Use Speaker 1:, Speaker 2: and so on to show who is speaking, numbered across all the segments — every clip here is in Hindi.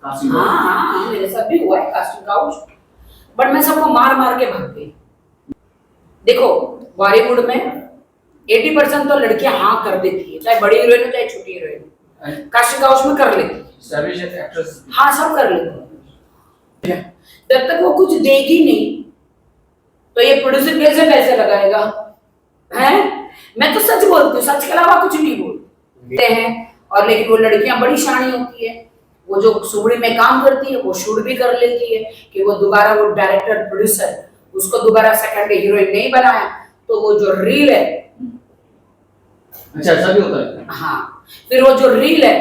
Speaker 1: हाँ हाँ, मेरे साथ भी हुआ है कास्टिंग काउच, बट मैं सबको मार मार के भाग गई। देखो, बॉलीवुड में 80% तो लड़कियां हाँ कर देती है, चाहे बड़ी हीरोइन हो चाहे छोटी हीरोइन हो, कास्टिंग काउच में कर लेती है। हाँ, सब कर लेती है। जब तक वो कुछ देगी नहीं तो ये प्रोड्यूसर कैसे पैसे लगाएगा? हैं? मैं तो सच बोलती हूँ, सच के अलावा कुछ नहीं बोलते हैं। और लेकिन वो लड़कियां बड़ी शानी होती है, वो जो सुबड़ी में काम करती है वो शूट भी कर लेती है कि वो दोबारा, वो डायरेक्टर प्रोड्यूसर उसको दोबारा सेकंड हीरोइन नहीं बनाया तो वो जो रील है,
Speaker 2: अच्छा ऐसा भी होता है।
Speaker 1: हाँ, फिर वो जो रील है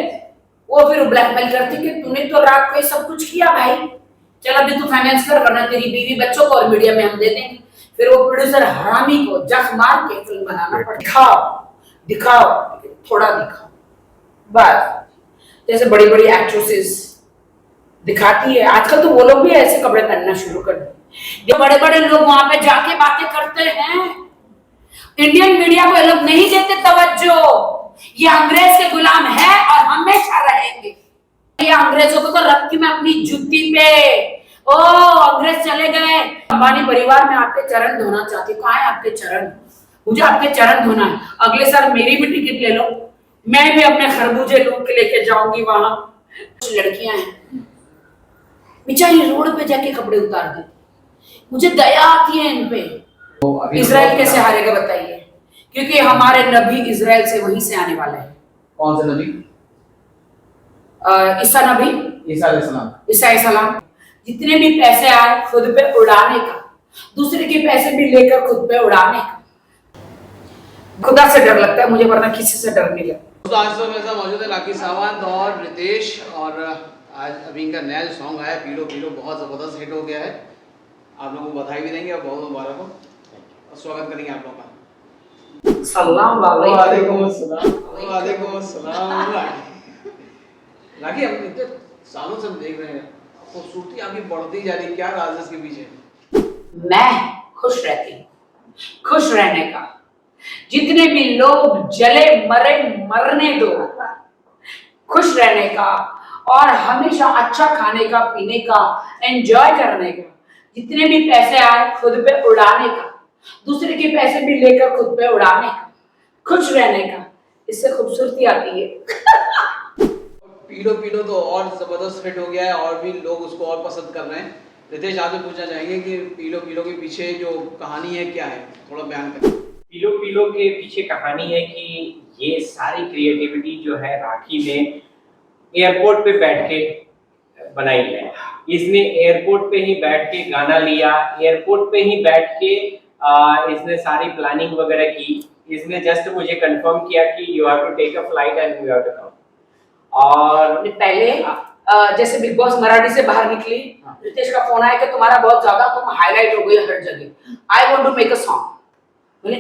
Speaker 1: वो फिर ब्लैकमेल करती कि तूने तो रात को ये सब कुछ किया भाई, चल अभी तू फाइनेंस कर, वरना तेरी बीवी बच्चों को और मीडिया में हम दे देंगे। फिर वो प्रोड्यूसर हरामी को जख मार के फिल्म बनाना पड़ता। दिखाओ दिखाओ, थोड़ा दिखाओ बस। जैसे बड़ी बड़ी एक्ट्रेसेस दिखाती है आजकल, तो वो लोग भी ऐसे कपड़े पहनना शुरू कर दिए। जो बड़े बड़े लोग वहां पे जाके बातें करते हैं, इंडियन मीडिया को ये लोग नहीं देते तवज्जो। ये अंग्रेज के गुलाम है और हमेशा रहेंगे। ये अंग्रेजों को तो रखती मैं अपनी जूती पे। ओ अंग्रेज चले गए, अंबानी परिवार में आपके चरण धोना चाहती। कहाँ है आपके चरण? मुझे आपके चरण धोना है। अगले साल मेरी भी टिकट ले लो, मैं भी अपने खरबूजे लूट के लेके जाऊंगी वहां। कुछ लड़कियां हैं बेचारी रोड पे जाके कपड़े उतार देती, मुझे दया आती है इन पे। इजराइल कैसे हारेगा बताइए? क्योंकि हमारे नबी इजराइल से वहीं से आने वाले हैं।
Speaker 2: कौन से नबी?
Speaker 1: ईसा नबी, ईसा सलाम। जितने भी पैसे आए खुद पे उड़ाने का, दूसरे के पैसे भी लेकर खुद पे उड़ाने का। खुदा से डर लगता है मुझे, वरना किसी से डर नहीं लगता।
Speaker 3: तो आज तो मेरे साथ मौजूद है राखी सावंत और रितेश, और आज अभी इनका नया जो सॉन्ग आया पीलो पीलो बहुत ज़बरदस्त हिट हो गया है। आप लोगों को बधाई भी देंगे और बहुत मुबारक हो, और स्वागत करेंगे आप लोगों का।
Speaker 1: सलाम
Speaker 3: वालेकुम अस्सलाम। राखी, हम इतने सालों से हम देख रहे हैं, खूबसूरती आपकी बढ़ती जा रही है, क्या राज है इसके पीछे?
Speaker 1: मैं खुश रहती हूँ, खुश रहने का। जितने भी लोग जले मरे मरने दो, खुश रहने का और हमेशा अच्छा खाने का, पीने का, एंजॉय करने का। जितने भी पैसे आए खुद पे उड़ाने का, दूसरे के पैसे भी लेकर खुद पे उड़ाने का, खुश रहने का। इससे खूबसूरती आती है।
Speaker 3: पीलो पीलो तो और ज़बरदस्त हिट हो गया है और भी लोग उसको और पसंद कर रहे हैं। रितेश, आपसे पूछना चाहेंगे कि पीलो पीलो के पीछे जो कहानी है क्या है, थोड़ा बयान करें।
Speaker 4: पीलो पीलो के पीछे कहानी है कि ये सारी क्रिएटिविटी जो है राखी ने एयरपोर्ट पे बैठ के बनाई है। इसने एयरपोर्ट पे ही बैठ के गाना लिया, एयरपोर्ट पे ही बैठ के इसने सारी प्लानिंग वगैरह की। इसने जस्ट मुझे कंफर्म किया कि you have to take a flight and you have to come. और
Speaker 1: पहले जैसे बिग बॉस मराठी से बाहर निकली, रितेश का फोन आया कि तुम्हारा बहुत ज्यादा तुम हाईलाइट हो गई हर जगह, I want to make a song. बोले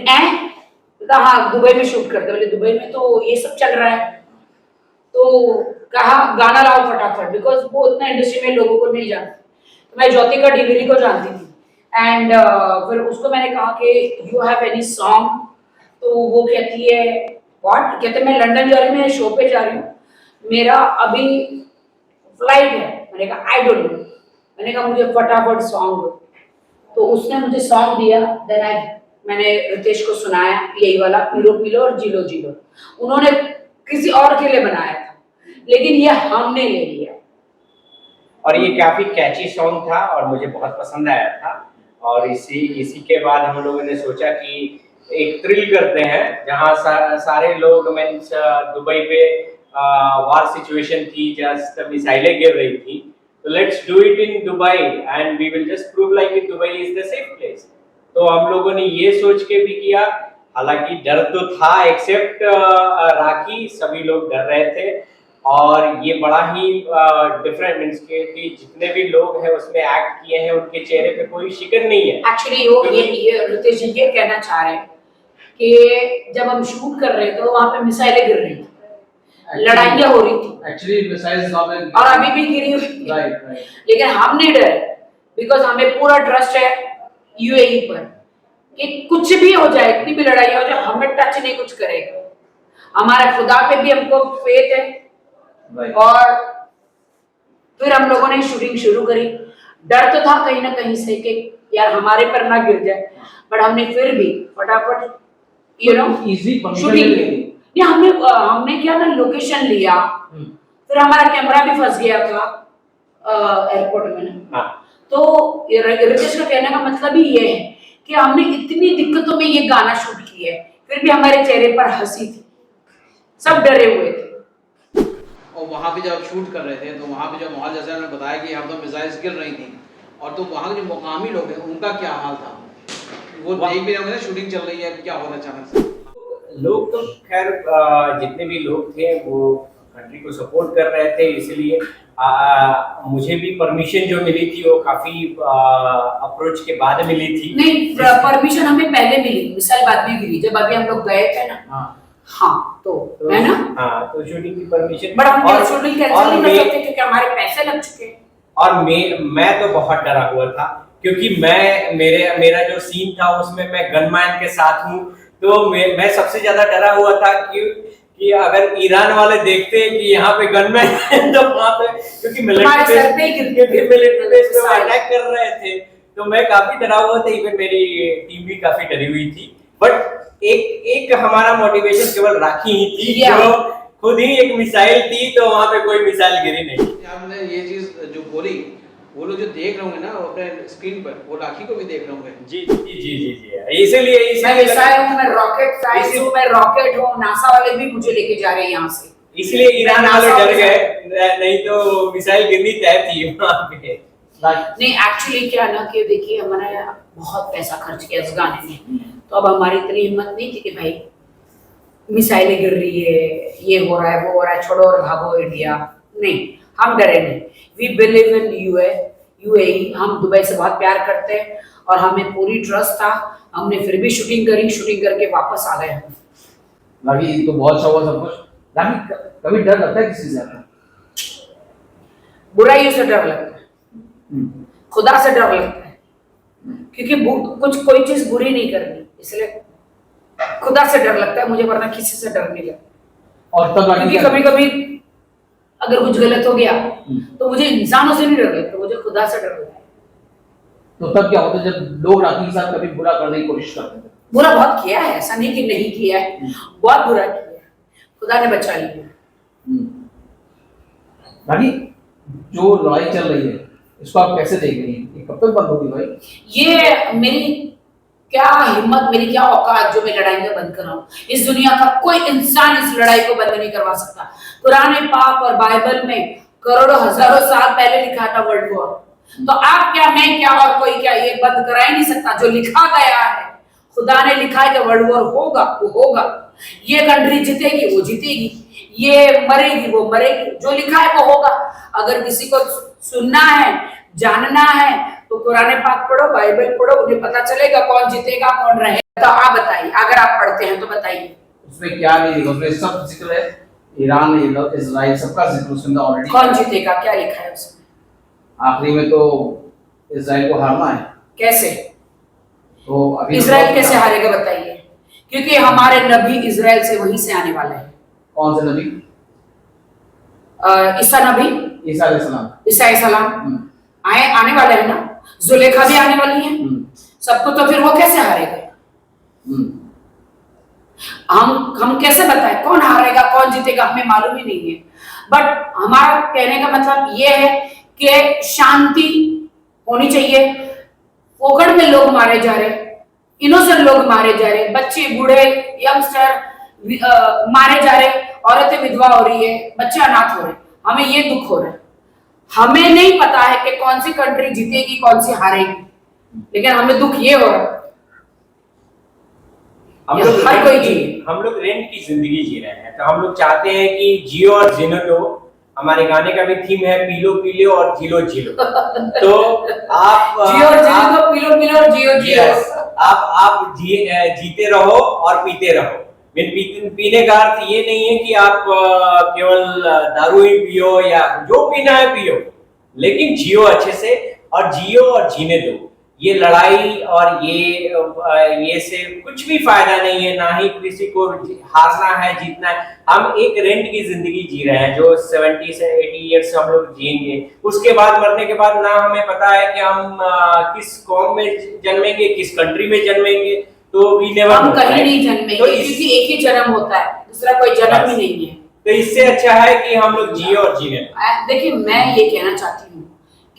Speaker 1: हाँ दुबई में शूट करते। बोले दुबई में तो ये सब चल रहा है, तो कहा गाना लाओ फटाफट, बिकॉज वो उतना इंडस्ट्री में लोगों को नहीं जानती। तो मैं ज्योतिका डिगरी को जानती थी एंड फिर उसको मैंने कहा कि यू हैव एनी सॉन्ग? तो वो कहती है व्हाट, कहते मैं लंदन जा रही हूँ, मैं शो पे जा रही हूँ, मेरा अभी फ्लाइट है। मैंने कहा आई डोंट नो, मैंने कहा मुझे फटाफट सॉन्ग दो। तो उसने मुझे सॉन्ग दिया, देन मैंने रितेश को सुनाया यही वाला पीलो पीलो और जीलो जीलो। उन्होंने किसी और के लिए बनाया था लेकिन ये हमने ले लिया।
Speaker 4: और ये काफी कैची सॉन्ग था और मुझे बहुत पसंद आया था। और इसी के बाद हम लोगों ने सोचा कि एक थ्रिल करते हैं, जहाँ सारे लोग मीन्स दुबई पे वार सिचुएशन थी, जस्ट मिसाइलें गिर रही थी, तो let's do it in Dubai and we will just prove like कि Dubai is the safe place. तो हम लोगों ने ये सोच के भी किया, हालांकि डर तो था, एक्सेप्ट राखी, सभी लोग डर रहे थे। और ये बड़ा ही डिफरेंट मीन्स के कि जितने भी लोग हैं उसमें एक्ट किए हैं उनके चेहरे पे कोई शिकन नहीं है।
Speaker 1: एक्चुअली वो ये रितेश जी ये कहना चाह रहे हैं कि जब हम शूट कर रहे थे तो वहां पे मिसाइलें गिर रही थी, लड़ाइयां हो रही थी
Speaker 2: एक्चुअली मिसाइल्स
Speaker 1: और अभी भी गिरी हुई थी।
Speaker 2: राइट।
Speaker 1: लेकिन हम नहीं डरे, बिकॉज हमें पूरा ट्रस्ट है यूएई पर कि कुछ भी हो जाए, इतनी भी लड़ाई हो जाए, हमें टच नहीं कुछ करेगा। हमारे खुदा पे भी हमको फेथ है और फिर हम लोगों ने शूटिंग शुरू करी। डर तो था कहीं ना कहीं से कि यार हमारे पर ना गिर जाए, बट हमने फिर भी फटाफट
Speaker 2: इजी परमिशन
Speaker 1: शूटिंग
Speaker 2: ले
Speaker 1: की।
Speaker 2: ली।
Speaker 1: नहीं, हमने क्या ना, लोकेशन लिया, फिर हमारा कैमरा भी फंस गया था एयरपोर्ट में ना।
Speaker 4: हाँ।
Speaker 1: तो रितेश का कहने का मतलब ही ये है कि हमने इतनी दिक्कतों में ये गाना शूट किया है, फिर भी हमारे चेहरे पर हंसी थी, सब डरे हुए थे।
Speaker 3: और वहाँ पे जब आप शूट कर रहे थे तो वहाँ पे जो माहौल, जैसे आपने बताया कि यहाँ तो मिसाइल्स गिर रही थी, और तो वहाँ के जो मुकामी लोग हैं उनका क्या हाल था? वो देख भी रहे होंगे ना शूटिंग चल रही है, क्या हो रहा है अचानक से?
Speaker 4: लोग तो खैर जितने भी लोग थे वो कंट्री को सपोर्ट कर रहे थे, इसलिए मुझे भी परमिशन जो मिली थी वो काफी अप्रोच के बाद मिली थी।
Speaker 1: नहीं, परमिशन हमें पहले मिली, मिसाइल बाद में मिली, जब अभी हम लोग गए थे ना। हाँ, तो है ना।
Speaker 4: हाँ, तो शूटिंग की परमिशन,
Speaker 1: बट हम शूटिंग कैंसिल नहीं कर सकते क्योंकि हमारे पैसे लग चुके हैं।
Speaker 4: और मैं तो बहुत डरा हुआ था, क्योंकि मेरा जो सीन था उसमें मैं गनमैन के साथ हूँ, तो मैं सबसे ज्यादा डरा हुआ था कि अगर ईरान वाले देखते हैं कि यहाँ पे गनमैन है तो वहाँ पे, क्योंकि मिलिट्री बेस पे अटैक कर रहे थे, तो मैं काफी डरा हुआ था। इवन मेरी टीम भी काफी डरी हुई थी, बट एक हमारा मोटिवेशन केवल राखी ही थी, जो खुद ही एक मिसाइल थी, तो वहाँ पे कोई मिसाइल गिरी नहीं।
Speaker 3: आपने ये चीज जो बोली, वो लोग जो देख रहे होंगे ना अपने स्क्रीन पर, वो राखी को भी देख रहे होंगे।
Speaker 4: जी जी जी जी जी, इसीलिए
Speaker 1: मैं मिसाइल हूँ, मैं रॉकेट साइंस हूँ, मैं रॉकेट हूँ, नासा वाले भी मुझे लेके जा रहे हैं यहाँ से,
Speaker 4: इसलिए ईरान वाले डर गए, नहीं तो मिसाइल गिरनी तय थी वहाँ पे।
Speaker 1: नहीं, एक्चुअली क्या ना कि देखिए हमारा बहुत पैसा खर्च किया इस गाने में, तो अब हमारी इतनी हिम्मत नहीं थी कि भाई मिसाइलें गिर रही है, ये हो रहा है, वो हो रहा है, छोड़ो और भागो इंडिया। नहीं, हम डरे नहीं। वी बिलीव इन यूएई, हम दुबई से बहुत प्यार करते हैं और हमें पूरी ट्रस्ट था। हमने फिर भी शूटिंग करी, शूटिंग करके वापस आ गए हम।
Speaker 2: बाकी तो बहुत अच्छा हुआ सब कुछ। बाकी कभी डर लगता है किसी से आपको?
Speaker 1: बुराइयों से डर लगता है, खुदा से डर लगता है, क्योंकि कोई चीज बुरी नहीं करनी, इसलिए खुदा से डर लगता है मुझे, वरना किसी से डर नहीं लगता।
Speaker 2: और तब
Speaker 1: क्योंकि कभी कभी अगर कुछ गलत हो गया तो मुझे इंसानों से नहीं डर लगता, मुझे खुदा से डर लगता है।
Speaker 2: तो तब क्या होता है जब लोग राखी के साथ कभी बुरा करने की कोशिश करते थे?
Speaker 1: बुरा बहुत किया है, ऐसा नहीं कि नहीं किया है, बहुत बुरा किया है, खुदा ने बचा लिया।
Speaker 2: बाकी जो लड़ाई चल रही है इसको आप कैसे देख रही हैं? कब तक बंद होगी भाई?
Speaker 1: ये मेरी क्या हिम्मत, मेरी क्या औकात जो मैं लड़ाई में बंद कर रहा हूँ। इस दुनिया का कोई इंसान इस लड़ाई को बंद नहीं करवा सकता। कुरान पाक और बाइबल में करोड़ों हजारों साल पहले लिखा था वर्ल्ड वॉर, तो आप क्या, मैं क्या और कोई क्या, ये बंद करा ही नहीं सकता। जो लिखा गया है, खुदा ने लिखा है कि वर्ल्ड वॉर होगा, वो होगा। ये कंट्री जीतेगी, वो जीतेगी, ये मरेगी, वो मरेगी, जो लिखा है वो होगा। अगर किसी को सुनना है, जानना है, तो कुरान पाक पढ़ो, बाइबल पढ़ो, उन्हें पता चलेगा कौन जीतेगा कौन रहेगा। तो आप बताइए, अगर आप पढ़ते हैं तो बताइए।
Speaker 2: उसमें क्या नहीं लिखा? उसमें सब जिक्र है, ईरान, इजराइल, सबका जिक्र उसमें ऑलरेडी।
Speaker 1: कौन जीतेगा क्या लिखा है उसमें?
Speaker 2: आखिरी में तो इजराइल को हारना है।
Speaker 1: कैसे?
Speaker 2: तो अभी
Speaker 1: इजराइल कैसे हारेगा बताइए? क्योंकि हमारे नबी इजराइल से वहीं से आने वाला है।
Speaker 2: कौन से नबी?
Speaker 1: ईसा नबी,
Speaker 2: ईसा अलैहिस्सलाम।
Speaker 1: ईसा अलैहिस्सलाम आने वाले हैं ना, जुलेखा भी आने वाली है, सबको, तो फिर वो कैसे हारेगा? हम कैसे बताएं कौन हारेगा कौन जीतेगा? हमें मालूम ही नहीं है। बट हमारा कहने का मतलब ये है कि शांति होनी चाहिए। फोकट में लोग मारे जा रहे, इनोसेंट लोग मारे जा रहे, बच्चे, बूढ़े, यंगस्टर मारे जा रहे, औरतें विधवा हो रही है, बच्चे अनाथ हो रहे। हमें ये दुख हो रहा है। हमें नहीं पता है कि कौन सी कंट्री जीतेगी कौन सी हारेगी, लेकिन हमें दुख ये हो रहा है।
Speaker 4: हम लोग रेंट की जिंदगी जी रहे हैं, तो हम लोग चाहते हैं कि जियो और जीनो लो। हमारे गाने का भी थीम है पीलो पीलो और जीलो जीलो। तो आप
Speaker 1: जियो और जीलो, पीलो पीलो और जियो जियो।
Speaker 4: आप जीते रहो और पीते रहो। पीने का अर्थ ये नहीं है कि आप केवल दारू ही पियो या जो पीना है पियो, लेकिन जियो अच्छे से, और जियो और जीने दो। ये लड़ाई और ये से कुछ भी फायदा नहीं है, ना ही किसी को हारना है जीतना है। हम एक रेंट की जिंदगी जी रहे हैं जो 70 से 80 ईयर्स हम लोग जिएंगे, उसके बाद मरने के बाद ना हमें पता है कि हम किस कौम में जन्मेंगे, किस कंट्री में जन्मेंगे, तो वी नेवर
Speaker 1: हम कहीं नहीं जन्मेंगे, क्योंकि एक ही जन्म होता है, दूसरा कोई जन्म ही नहीं है।
Speaker 4: तो इससे अच्छा है कि हम लोग जिए और जीने।
Speaker 1: देखिए मैं ये कहना चाहती हूँ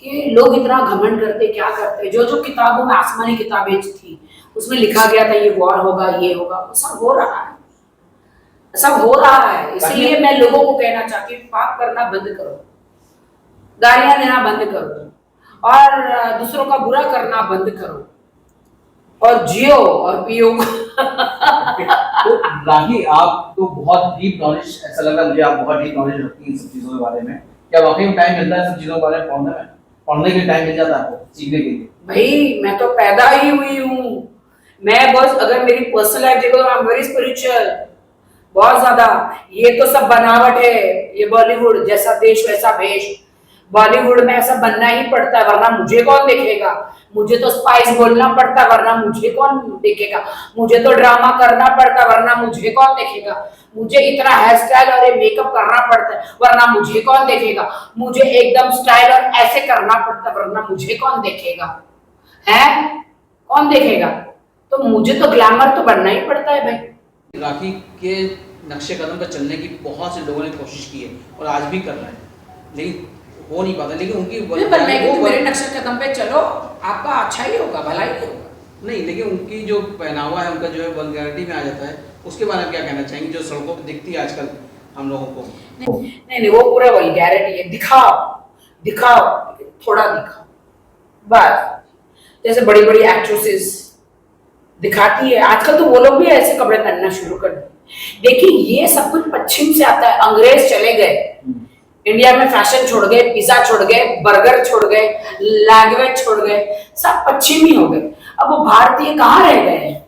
Speaker 1: कि लोग इतना घमंड करते क्या करते, जो जो किताबों में आसमानी किताबें थी उसमें लिखा गया था ये वॉर होगा ये होगा, वो सब हो रहा है, सब हो रहा है। इसलिए मैं लोगों को कहना चाहती हूँ पाप करना बंद करो, गालियां देना बंद करो और दूसरों का बुरा करना बंद करो और जियो और पियो।
Speaker 2: तो राखी, आप तो बहुत डीप नॉलेज, ऐसा लग रहा है मुझे आप बहुत डीप नॉलेज रखती हैं इन सब चीजों के बारे में। क्या वाकई में टाइम मिलता है सब चीजों के बारे में पढ़ने में? पढ़ने के टाइम मिल जाता है आपको सीखने के लिए?
Speaker 1: भाई मैं तो पैदा ही हुई हूँ, मैं बस अगर मेरी पर्सनल लाइफ देखो आई एम वेरी स्पिरिचुअल, बहुत ज्यादा। ये तो सब बनावट है, ये बॉलीवुड जैसा देश वैसा भेष, बॉलीवुड में ऐसा बनना ही पड़ता है वरना मुझे कौन देखेगा, मुझे तो स्पाइस बोलना पड़ता है वरना मुझे कौन देखेगा, मुझे तो ड्रामा करना पड़ता है वरना मुझे कौन देखेगा, मुझे इतना हेयर स्टाइल और मेकअप करना पड़ता है वरना मुझे कौन देखेगा, मुझे एकदम स्टाइल और ऐसे करना पड़ता है वरना मुझे कौन देखेगा, है कौन देखेगा? तो मुझे तो ग्लैमर तो बनना ही पड़ता है भाई।
Speaker 3: राखी के नक्शे कदम पर चलने की बहुत से लोगों ने कोशिश की है और आज भी कर रहे हैं, लेकिन हो नहीं पाता। लेकिन उनकी
Speaker 1: मेरे नक्शे कदम पे चलो, आपका अच्छा ही होगा, भला ही होगा।
Speaker 3: नहीं, लेकिन उनकी जो पहनावा है, उनका जो है वल्गैरिटी में आ जाता है, उसके बारे में क्या कहना चाहेंगे जो सड़कों पर दिखती है आजकल हम लोगों को?
Speaker 1: नहीं वो पूरा वल्गैरिटी है, दिखाओ दिखाओ थोड़ा दिखाओ बस। जैसे बड़ी बड़ी एक्ट्रेसेस दिखाती है आजकल, तो वो लोग भी ऐसे कपड़े पहनना शुरू कर दिए। देखिए ये सब कुछ पश्चिम से आता है, अंग्रेज चले गए, इंडिया में फैशन छोड़ गए, पिज्जा छोड़ गए, बर्गर छोड़ गए, लैंग्वेज छोड़ गए, सब पश्चिमी हो गए। अब वो भारतीय कहाँ रह गए हैं?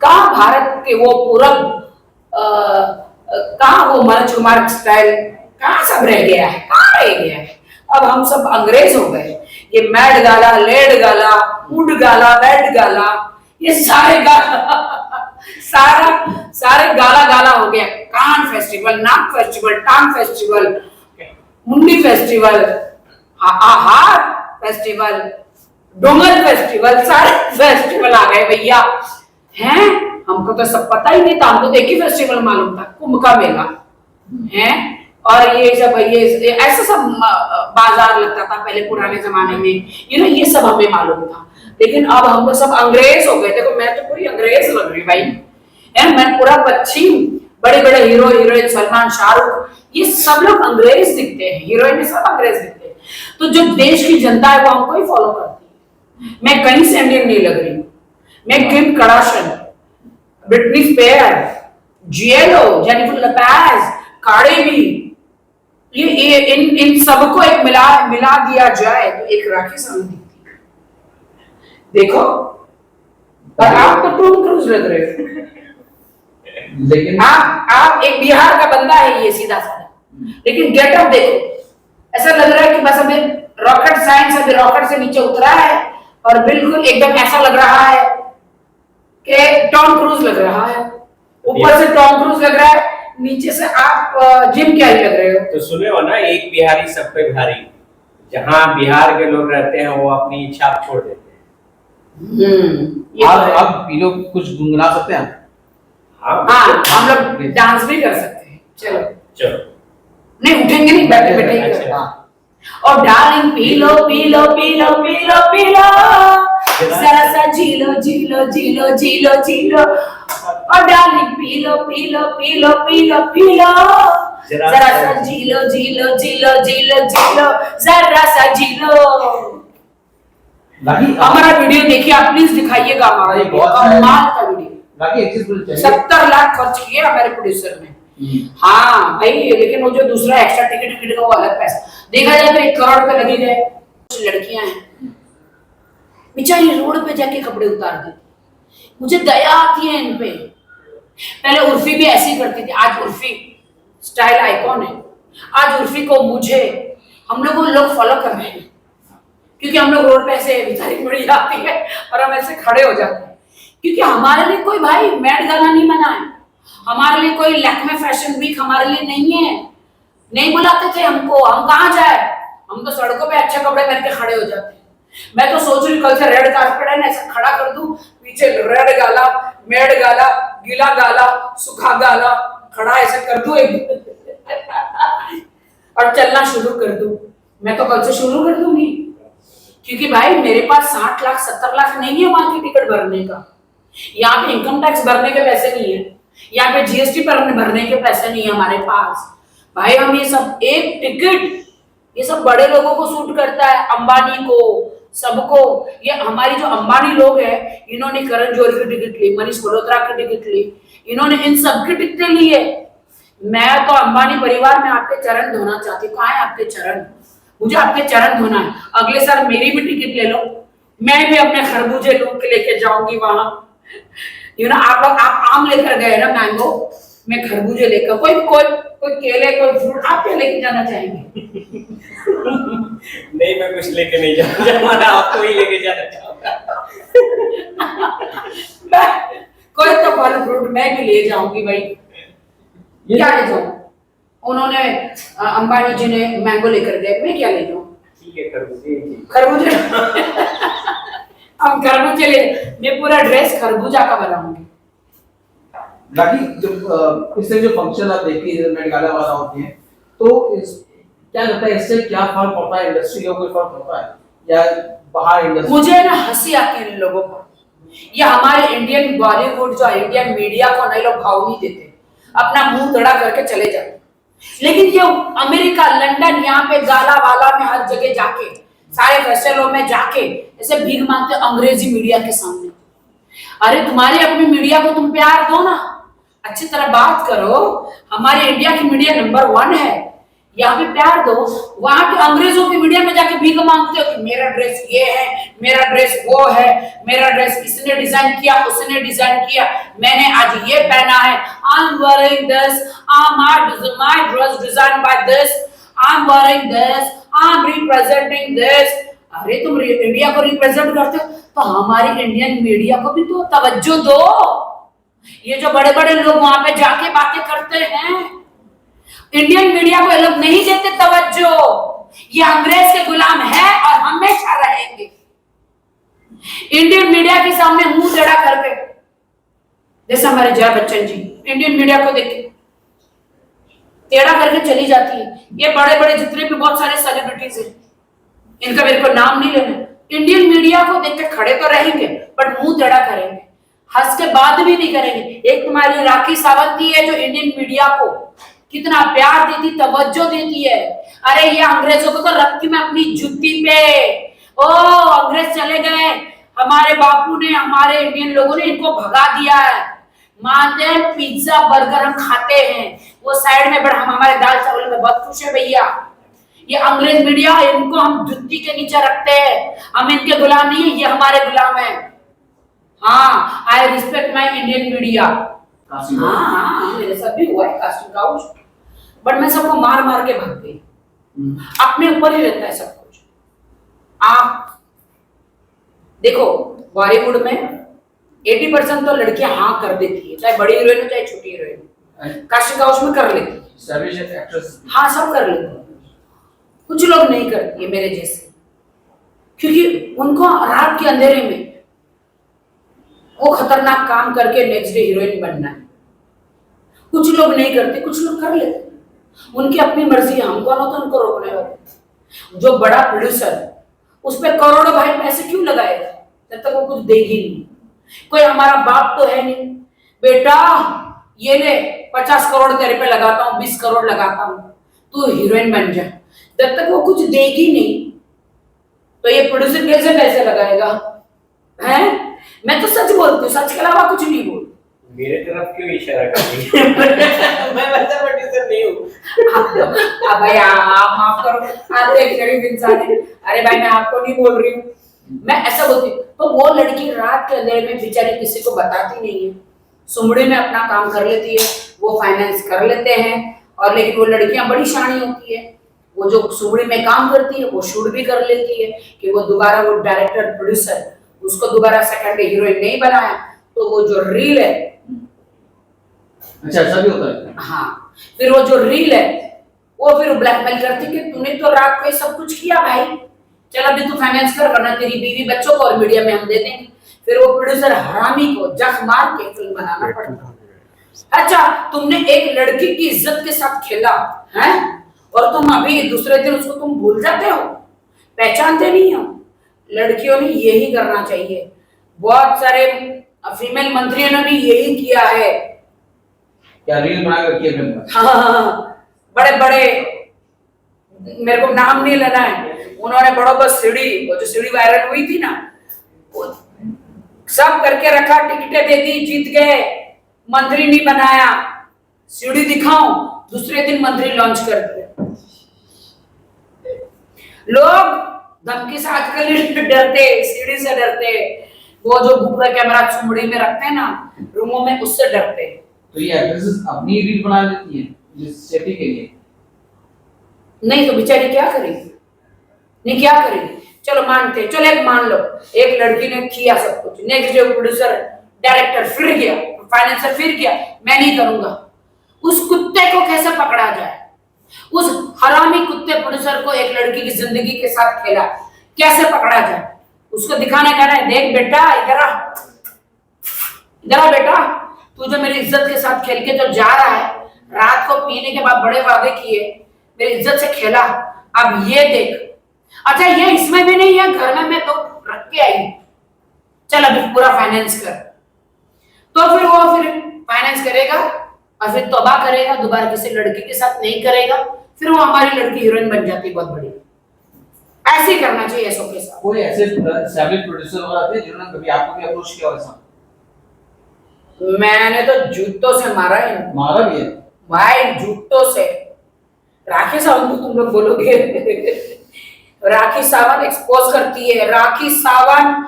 Speaker 1: कहाँ भारत के वो पूरब, कहाँ वो मनोज कुमार स्टाइल, कहाँ सब रह गया है, कहाँ रह गया है? अब हम सब अंग्रेज हो गए। ये मैड गाला, लेड गाला, उड गाला, बैड गाला, ये सारे सारे गाला गाला हो गया। कान फेस्टिवल, नाक फेस्टिवल, टांग फेस्टिवल, मुंडी फेस्टिवल, हार फेस्टिवल, डोंगर फेस्टिवल, सारे फेस्टिवल आ गए भैया। हैं हमको तो सब पता ही नहीं था, हमको तो एक ही फेस्टिवल मालूम था, कुंभ का मेला है। और ये सब ये ऐसा सब बाजार लगता था पहले पुराने जमाने में, ये सब हमें मालूम था। लेकिन अब हम लोग सब अंग्रेज हो गए। देखो मैं तो पूरी अंग्रेज लग रही भाई, है मैं पूरा पश्चिम। बड़े बड़े हीरो हीरोइन, सलमान, शाहरुख, ये सब लोग अंग्रेज दिखते हैं, हीरोइन सब अंग्रेज दिखते हैं। तो जो देश की जनता है वो हमको ही फॉलो करती है। मैं कहीं से इंडियन नहीं लग रही, मैं Kim Kardashian, Britney Spear, J Lo, Jennifer Lopez, Cardi B, ये इन सबको एक मिला दिया जाए तो एक राखी सामने दिखती है। देखो और आप तो टॉम क्रूज लग रहे हो,
Speaker 2: लेकिन
Speaker 1: आप एक बिहार का बंदा है ये सीधा साधा, लेकिन गेटअप देखो, ऐसा लग रहा है कि बस हमें रॉकेट साइंस अभी रॉकेट से नीचे उतरा है और बिल्कुल एकदम ऐसा लग रहा है कि टॉम क्रूज लग रहा है। ऊपर से टॉम क्रूज लग रहा है, नीचे से आप जिम कैरी लग रहे हो।
Speaker 4: तो सुने हो ना, एक बिहारी सब पे भारी। जहाँ बिहार के लोग रहते हैं वो अपनी छाप छोड़ देते हैं।
Speaker 2: आप पी लो, कुछ गुनगुना सकते हैं?
Speaker 1: हाँ हम लोग डांस भी कर सकते हैं। चलो
Speaker 4: चलो,
Speaker 1: नहीं उठेंगे नहीं, बैठे बैठे ही
Speaker 4: अच्छा।
Speaker 1: करो। और darling P low P low P low P low P low, जरा सा जी लो जी लो जी लो जी लो जी लो। और darling P low P low P low P low P low, जरा सा जी लो जी लो जी लो जी लो जी लो, जरा सा जी लो। हमारा वीडियो देखिए आप, प्लीज दिखाइएगा हमारा कमाल का वीडियो।
Speaker 2: बाकी एक चीज बोलना चाहिए,
Speaker 1: 70 लाख खर्च किए हमारे प्रोड्यूसर ने। हाँ भाई, लेकिन वो जो दूसरा एक्स्ट्रा टिकट का वो अलग पैसा देखा जाए तो 1 करोड़ रुपए लगे गए। कुछ लड़कियां हैं बेचारी रोड पे जाके कपड़े उतार देती, मुझे दया आती है इन पे। पहले उर्फी भी ऐसी करती थी, आज उर्फी स्टाइल आइकॉन है। आज उर्फी को मुझे हम लोग फॉलो कर रहे हैं। क्योंकि हम लोग रोड पे ऐसे बेचारी मुड़ी जाती है और हम ऐसे खड़े हो जाते हैं, क्योंकि हमारे लिए कोई भाई मेट गाला नहीं बना है, हमारे लिए कोई लैक्मे फैशन वीक हमारे लिए नहीं है, नहीं बुलाते थे हमको, हम कहाँ जाए, हम तो सड़कों पे अच्छे कपड़े पहन के खड़े हो जाते हैं। मैं तो सोच रही कल से रेड कारपेट है ना ऐसा खड़ा कर दूं, पीछे रेड गाला, मेड गाला, गीला गाला, सूखा गाला खड़ा ऐसे कर दूं एक और चलना शुरू कर दूं। मैं तो कल से शुरू कर दूंगी, क्योंकि भाई मेरे पास 60 लाख 70 लाख नहीं है वहां की टिकट भरने का, यहाँ पे इनकम टैक्स भरने के पैसे नहीं है, यहाँ पे जीएसटी भरने के पैसे नहीं है हमारे पास। भाई हम ये सब एक टिकट, ये सब बड़े लोगों को सूट करता है, अंबानी को, सबको। ये हमारी जो अंबानी लोग हैं, इन्होंने करण जौहर की टिकट ली, मनीष मल्होत्रा की टिकट ली, इन्होंने इन सब की टिकटें ली है। मैं तो अंबानी परिवार में आपके चरण धोना चाहती हूँ। कहाँ है आपके चरण? मुझे आपके चरण धोना है। अगले साल मेरी भी टिकट ले लो, मैं भी अपने खरबूजे लूट के लेके जाऊंगी वहां। आप लोग आप आम लेकर गए ना, मैंगो, मैं खरबूजे लेकर, कोई कोई कोई केले, कोई फ्रूट, आप क्या लेके जाना चाहेंगे?
Speaker 4: नहीं, मैं कुछ लेके नहीं जाऊंगा, मैं आपको ही लेके जाना चाहूंगा।
Speaker 1: कोई तो फल फ्रूट मैं भी ले जाऊंगी भाई। क्या ले जाऊं? उन्होंने अंबानी जी ने मैंगो लेकर गए, मैं क्या ले जाऊं?
Speaker 4: ठीक है, खरबूजे।
Speaker 1: खरबूजे हम खरबूजे ले, मैं पूरा ड्रेस खरबूजा का बनाऊंगी।
Speaker 2: बाकी जब इससे जो फंक्शन आप देखती है मेट गाला वाला होते हैं, तो क्या लगता है इससे क्या फर्क पड़ता है, इंडस्ट्री को कोई फर्क पड़ता है या बाहर इंडस्ट्री?
Speaker 1: मुझे ना हंसी आती है इन लोगों को, ये हमारे इंडियन बॉलीवुड जो इंडियन मीडिया को नए लोग भाव नहीं देते, अपना मुंह तड़ा करके चले जाते। लेकिन ये अमेरिका, लंदन, यहाँ पे गाला वाला में हर जगह जाके, सारे फेस्टिवलों में जाके ऐसे भीख मांगते अंग्रेजी मीडिया के सामने। अरे तुम्हारे अपनी मीडिया को तुम प्यार दो ना, अच्छी तरह बात करो। हमारे इंडिया की मीडिया नंबर 1 है, यहाँ पे प्यार दो। वहां के अंग्रेजों की मीडिया में जाके भीख मांगते हो कि मेरा ड्रेस ये है, मेरा ड्रेस वो है, मेरा ड्रेस इसने डिजाइन किया, उसने डिजाइन किया, मैंने आज ये पहना है, I'm wearing this, my dress designed by this, I'm wearing this, I'm representing this। अरे तुम इंडिया को रिप्रेजेंट करते हो तो हमारी इंडियन मीडिया को भी तो तवज्जो दो। ये जो बड़े बड़े लोग वहां पे जाके बातें करते हैं, इंडियन मीडिया को ये लोग नहीं देते तवज्जो। ये अंग्रेज के गुलाम है और हमेशा रहेंगे। इंडियन मीडिया के सामने मुंह टेढ़ा करके, जैसे हमारे जया बच्चन जी इंडियन मीडिया को देख के टेढ़ा करके चली जाती है। ये बड़े बड़े जितने भी बहुत सारे सेलिब्रिटीज हैं, इनका मेरे को नाम नहीं लेना, इंडियन मीडिया को देख के खड़े तो रहेंगे बट मुंह टेढ़ा करेंगे, हंस के बात भी नहीं करेंगे। एक तुम्हारी राखी सावंती है जो इंडियन मीडिया को कितना प्यार देती, तवज्जो देती है। अरे ये अंग्रेजों को तो रखती मैं अपनी जुत्ती पे। ओ अंग्रेज चले गए, हमारे बापू ने, हमारे इंडियन लोगों ने इनको भगा दिया है। मानते हैं पिज्जा बर्गर हम खाते हैं, वो साइड में, बट हम हमारे दाल चावल में बहुत खुश है भैया। ये अंग्रेज मीडिया, इनको हम जुत्ती के नीचे रखते हैं, हम इनके गुलाम नहीं है, ये हमारे गुलाम है। हाँ, I respect my Indian media. हाँ, मेरे साथ भी हुआ है कास्टिंग काउच, बट मैं सबको मार मार के भाग गई। अपने ऊपर ही रहता है सब कुछ। आप देखो बॉलीवुड में 80% तो लड़कियां हाँ कर देती है, चाहे बड़ी हीरोइन हो चाहे छोटी हीरोइन, कास्टिंग काउच में कर लेती है। हाँ, सब कर लेती है, कुछ लोग नहीं करती है मेरे जैसे, क्योंकि उनको रात के अंधेरे में वो खतरनाक काम करके नेक्स्ट डे हीरोइन बनना है। कुछ लोग नहीं करते, कुछ लोग कर लेते, उनकी अपनी मर्जी है, हम कौन होता उनको रोकने वाले। जो बड़ा प्रोड्यूसर उस पर करोड़ों भाई पैसे क्यों लगाएगा जब तक वो कुछ देगी नहीं। कोई हमारा बाप तो है नहीं, बेटा ये ले 50 करोड़ तेरे पे लगाता हूँ, 20 करोड़ लगाता हूँ, तू हीरोइन बन जा। जब तक वो कुछ देगी नहीं तो ये प्रोड्यूसर कैसे पैसे लगाएगा? हैं? मैं तो सच बोलती हूँ, सच के अलावा कुछ नहीं बोलती।
Speaker 4: मेरे तरफ क्यों इशारा कर रही है? मैं वैसा प्रोड्यूसर नहीं हूँ।
Speaker 1: अब भाई आप माफ करो, आप एक गरीब इंसान है। अरे भाई मैं आपको नहीं बोल रही हूँ, मैं ऐसा बोलती हूँ। तो वो लड़की रात के अंधेरे में बेचारी किसी को बताती नहीं है, सुमड़ी में अपना काम कर लेती है, वो फाइनेंस कर लेते हैं। और लेकिन वो लड़कियां बड़ी शानी होती है, वो जो सुबड़ी में काम करती है वो शूट भी कर लेती है कि वो दोबारा वो डायरेक्टर प्रोड्यूसर उसको दोबारा सेकंड हीरोइन नहीं बनाया, तो वो जो रील है,
Speaker 2: अच्छा ऐसा भी होता है।
Speaker 1: हाँ, फिर वो जो रील है वो फिर ब्लैकमेल करती कि तूने तो रात को ये सब कुछ किया भाई, चल अभी तू फाइनेंस कर वरना तेरी बीवी बच्चों को और मीडिया में हम दे देंगे। फिर वो प्रोड्यूसर हरामी को जख मार के फिल्म बनाना पड़ता। अच्छा, तुमने एक लड़की की इज्जत के साथ खेला है और तुम अभी दूसरे दिन उसको तुम भूल जाते हो, पहचानते नहीं हो। लड़कियों ने यही करना चाहिए, बहुत सारे फीमेल मंत्रियों ने भी यही किया है।
Speaker 2: क्या रील बनाकर किया फिल्म?
Speaker 1: हाँ, बड़े बड़े, मेरे को नाम नहीं लेना है, उन्होंने बड़ों को सीढ़ी, वो जो सीढ़ी वायरल हुई थी ना, वो सब करके रखा, टिकटें दे दी, जीत गए, मंत्री नहीं बनाया, सीढ़ी दिखाऊं, दूसरे दिन मंत्री लॉन्च कर दिया। लोग धमकी से आजकल डरते, सीढ़ी से डरते, वो जो बुकरा कैमरा चुमड़ी में रखते हैं ना रूमों में, उससे डरते।
Speaker 2: तो ये एक्ट्रेसेस अपनी रील बना लेती है जिस सेफ्टी के लिए?
Speaker 1: नहीं तो बेचारी क्या करेगी, नहीं क्या करेगी। चलो मानते, चलो एक मान लो एक लड़की ने किया सब कुछ, नेक्स्ट डे प्रोड्यूसर डायरेक्टर फिर गया, फाइनेंसर फिर गया, मैं नहीं करूंगा। उस कुत्ते को कैसे पकड़ा जाए? उस हरामी कुत्ते प्रोड्यूसर को एक लड़की की जिंदगी के साथ खेला, कैसे पकड़ा जाए? उसको दिखाने का है, देख बेटा इधर आ, इधर आ बेटा, तू जो मेरी इज्जत के साथ खेल के जो जा रहा है, रात को पीने के बाद बड़े वादे किए, मेरी इज्जत से खेला, अब ये देख। अच्छा ये इसमें भी नहीं है, घर में मैं तो रख के आई, चल अभी पूरा फाइनेंस कर। तो फिर वो फिर फाइनेंस करेगा और फिर तौबा करेगा, दोबारा किसी लड़की के साथ नहीं करेगा, फिर वो हमारी लड़की हीरोइन बन जाती है बहुत बड़ी। ऐसे ही करना चाहिए ऐसों के साथ।
Speaker 2: कोई ऐसे एस्टैब्लिश्ड प्रोड्यूसर वगैरह थे जिन्होंने कभी आपको भी अप्रोच किया वैसा?
Speaker 1: मैंने तो जूतों से मारा है,
Speaker 2: मारा भी है
Speaker 1: भाई जूतों से। राखी सावंत को तुम लोग बोलोगे राखी सावंत एक्सपोज करती है, राखी सावंत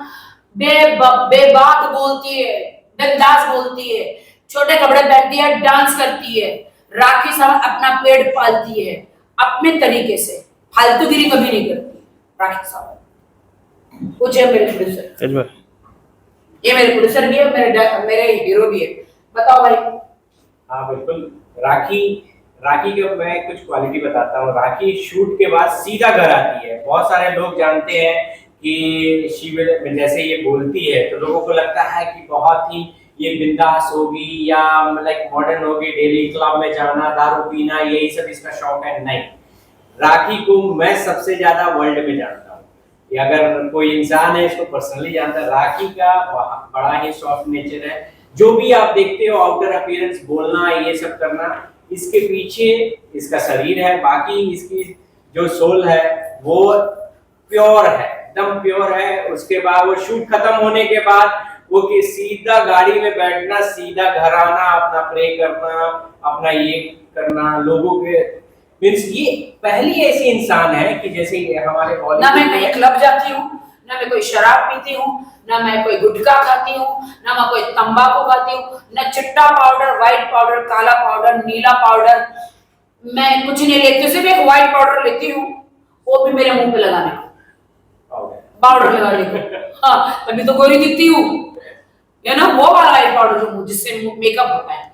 Speaker 1: बेबाक बोलती है, बिंदास बोलती है, छोटे कपड़े पहनती है, डांस करती है। राखी सावंत अपना पेट पालती है अपने तरीके से, फालतूगिरी कभी नहीं करती राखी सावंत। कुछ है मेरे प्रोड्यूसर, ये मेरे प्रोड्यूसर भी है, मेरे हीरो भी है। बताओ भाई।
Speaker 4: हाँ बिल्कुल, राखी के मैं कुछ क्वालिटी बताता हूँ। राखी शूट के बाद सीधा घर आती है। बहुत सारे लोग जानते हैं कि शिविर जैसे ये बोलती है तो लोगों को लगता है कि बहुत ही ये बिंदास होगी या मतलब मॉडर्न होगी, डेली क्लब में जाना, दारू पीना, यही सब इसका शौक है। नहीं, राखी को मैं सबसे ज्यादा वर्ल्ड में जानता हूँ, या अगर कोई इंसान है इसको पर्सनली जानता है। राखी का बड़ा ही सॉफ्ट नेचर है। जो भी आप देखते हो आउटर अपीयरेंस, बोलना, ये सब करना, इसके पीछे इसका शरीर है, बाकी इसकी जो सोल है वो प्योर है, एकदम प्योर है। उसके बाद वो शूट खत्म होने के बाद वो कि सीधा गाड़ी में बैठना, सीधा घर आना, अपना प्रे करना, अपना ये करना, लोगों के मींस ये पहली ऐसी इंसान है कि जैसे हमारे
Speaker 1: ना मैं कहीं क्लब जाती हूँ, ना मैं कोई शराब पीती हूँ, ना मैं कोई गुटखा खाती हूँ, ना मैं कोई तंबाकू खाती हूँ, ना चिट्टा पाउडर, व्हाइट पाउडर, काला पाउडर, नीला पाउडर, मैं कुछ नहीं लेती। सिर्फ एक व्हाइट पाउडर लेती हूँ, वो भी मेरे मुंह पे लगाने को, पाउडर लगाने को। हाँ, तभी तो गोरी दिखती हूँ, ये ना वो वाला व्हाइट पाउडर जिससे मेकअप होता है।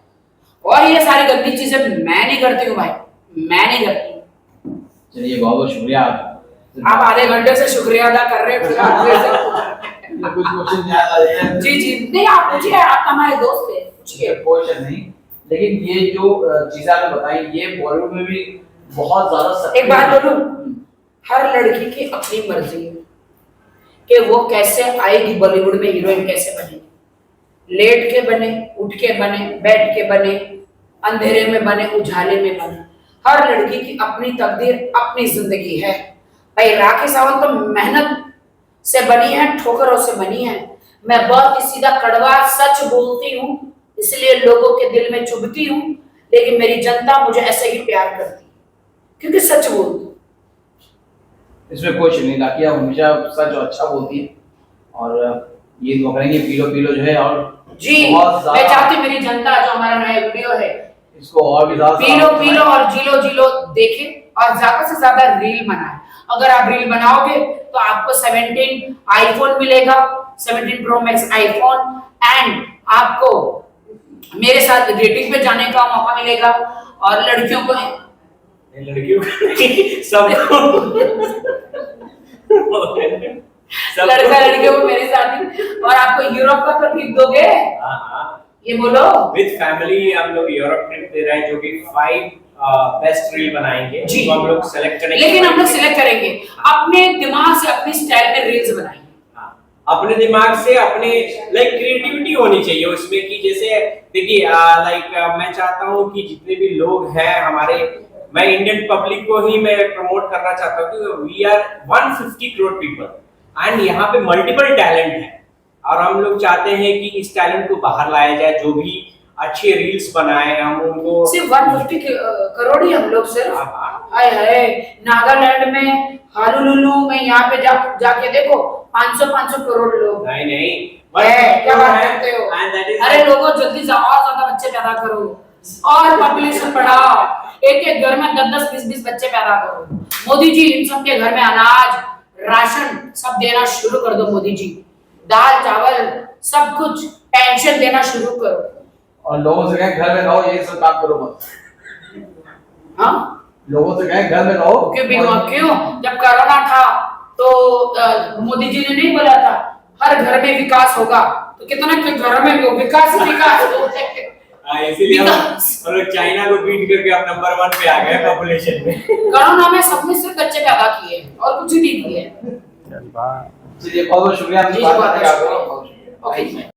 Speaker 1: और ये सारी गंदी चीजें मैं नहीं करती हूँ भाई, मैं नहीं करती।
Speaker 2: चलिए बहुत बहुत शुक्रिया।
Speaker 1: आप आधे घंटे से शुक्रिया अदा कर रहे हैं।
Speaker 2: कुछ क्वेश्चन याद आ जाते हैं।
Speaker 1: जी जी, नहीं आप पूछिए, आप हमारे दोस्त हैं, पूछिए।
Speaker 2: क्वेश्चन नहीं, लेकिन ये जो चीजें आपने बताई ये बॉलीवुड में भी बहुत ज्यादा
Speaker 1: एक बात बोलूं, हर लड़की की अपनी मर्जी है कि वो कैसे आएगी बॉलीवुड में, हीरोइन कैसे बनेगी। लेट के बने, उठ के बने, बैठ के बने, अंधेरे में बने, उजाले में बने, हर लड़की की अपनी तकदीर, अपनी जिंदगी है। भाई राखी सावंत तो मेहनत से बनी है, ठोकरों से बनी है। मैं बहुत ही सीधा कड़वा सच बोलती हूँ, इसलिए लोगों के दिल में चुभती हूँ, लेकिन मेरी जनता मुझे ऐसे ही प्यार करती है क्योंकि सच बोलती हूँ।
Speaker 2: इसमें कोई शक नहीं, राखी आप हमेशा सच और अच्छा बोलती है और ये दुआ करेंगे पीलो पीलो जो है और
Speaker 1: जी, मैं चाहती मेरी जनता जो हमारा नया वीडियो है
Speaker 2: इसको और भी ज्यादा
Speaker 1: पीलो पीलो और जीलो जीलो देखे और ज्यादा से ज्यादा रील बनाएं। अगर आप रील बनाओगे तो आपको 17 आईफोन मिलेगा, 17 प्रो मैक्स आईफोन, एंड आपको मेरे साथ डेटिंग पे जाने का मौका मिलेगा। और लड़कियों को
Speaker 4: लड़कियों को सबको
Speaker 1: लड़का लड़कियों को मेरे साथ ही, और आपको यूरोप का तो ट्रिप दोगे? ये बोलो।
Speaker 4: विद फैमिली हम लोग यूरोप ट्रिप दे रहे हैं, जो कि 5 बेस्ट रील बनाएंगे
Speaker 1: जी।
Speaker 4: जो हम लोग सेलेक्ट करेंगे।
Speaker 1: लेकिन हम लोग सिलेक्ट करेंगे अपने दिमाग से, अपनी स्टाइल में रील्स बनाएंगे।
Speaker 4: अपने दिमाग से, अपने लाइक क्रिएटिविटी होनी चाहिए उसमें, कि जैसे देखिए मैं चाहता हूँ कि जितने भी लोग हैं हमारे, मैं इंडियन पब्लिक को ही मैं प्रमोट करना चाहता हूँ कि we are 150 crore people and यहाँ पे मल्टीपल टैलेंट है, और हम लोग चाहते हैं कि इस टैलेंट को बाहर लाया जाए। जो भी अच्छे रील्स बनाए हम उनको
Speaker 1: सिर्फ 150 करोड़ ही हम लोग सिर्फ। आए हाय, नागालैंड में हालुलुलु में यहाँ पे जाके देखो 500 करोड़ लोग।
Speaker 4: नहीं
Speaker 1: क्या बात करते हो? अरे लोगों जल्दी ज्यादा बच्चे पैदा करो और पॉपुलेशन बढ़ाओ, एक घर में 10 20 बच्चे पैदा करो। मोदी जी इन सब के घर में अनाज राशन सब देना शुरू कर दो। मोदी जी दाल चावल सब कुछ पेंशन देना शुरू करो।
Speaker 2: और लोगों से कहें घर में रहो, ये सब काम करो मत।
Speaker 1: हाँ,
Speaker 2: लोगों से कहें घर में रहो।
Speaker 1: क्यों? जब कोरोना था तो मोदी जी ने नहीं बोला था हर घर में विकास होगा? तो कितना घरों में विकास
Speaker 4: इसीलिए हम लोग चाइना को बीट करके अब नंबर 1 पे आ गए पॉपुलेशन में।
Speaker 1: कोरोना में सबने सिर्फ बच्चे पैदा किए और कुछ नहीं किए।
Speaker 2: चलिए बहुत बहुत शुक्रिया।
Speaker 1: जी, बहुत बहुत शुक्रिया। ओके।